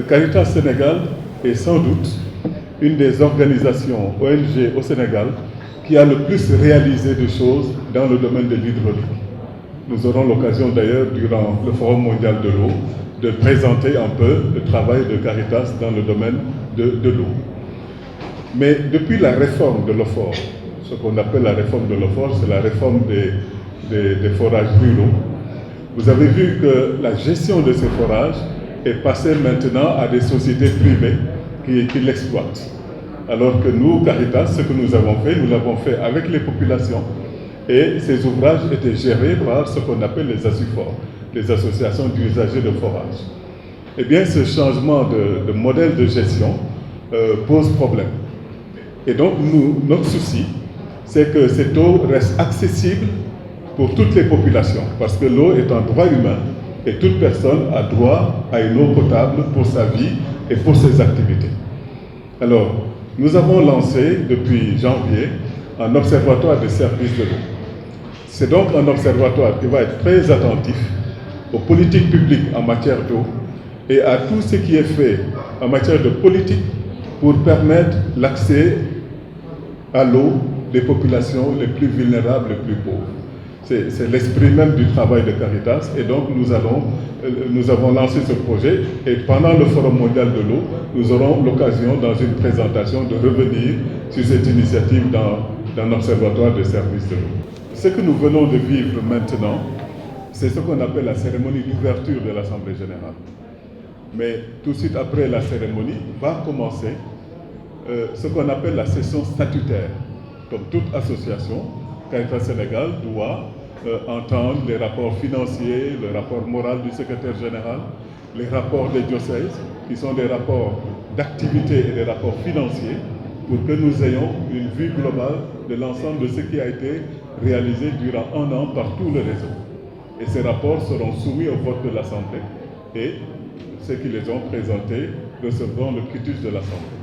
Caritas Sénégal est sans doute une des organisations ONG au Sénégal qui a le plus réalisé de choses dans le domaine de l'hydraulique. Nous aurons l'occasion d'ailleurs, durant le Forum mondial de l'eau, de présenter un peu le travail de Caritas dans le domaine de l'eau. Mais depuis la réforme de l'OFOR, ce qu'on appelle la réforme de l'OFOR, c'est la réforme des forages ruraux, vous avez vu que la gestion de ces forages est passée maintenant à des sociétés privées qui l'exploitent. Alors que nous, Caritas, ce que nous avons fait, nous l'avons fait avec les populations et ces ouvrages étaient gérés par ce qu'on appelle les ASUFOR, les associations d'usagers de forage. Eh bien, ce changement de modèle de gestion pose problème. Et donc, notre souci, c'est que cette eau reste accessible pour toutes les populations, parce que l'eau est un droit humain et toute personne a droit à une eau potable pour sa vie et pour ses activités. Alors, nous avons lancé depuis janvier un observatoire de services de l'eau. C'est donc un observatoire qui va être très attentif aux politiques publiques en matière d'eau et à tout ce qui est fait en matière de politique pour permettre l'accès à l'eau des populations les plus vulnérables, les plus pauvres. C'est l'esprit même du travail de Caritas et donc nous avons lancé ce projet et pendant le Forum mondial de l'eau, nous aurons l'occasion dans une présentation de revenir sur cette initiative dans l'Observatoire des services de l'eau. Ce que nous venons de vivre maintenant, c'est ce qu'on appelle la cérémonie d'ouverture de l'Assemblée générale. Mais tout de suite après la cérémonie va commencer ce qu'on appelle la session statutaire. Comme toute association, Caritas Sénégal doit entendre les rapports financiers, le rapport moral du secrétaire général, les rapports des diocèses, qui sont des rapports d'activité et des rapports financiers, pour que nous ayons une vue globale de l'ensemble de ce qui a été réalisé durant un an par tout le réseau. Et ces rapports seront soumis au vote de l'Assemblée et ceux qui les ont présentés recevront le quitus de l'Assemblée.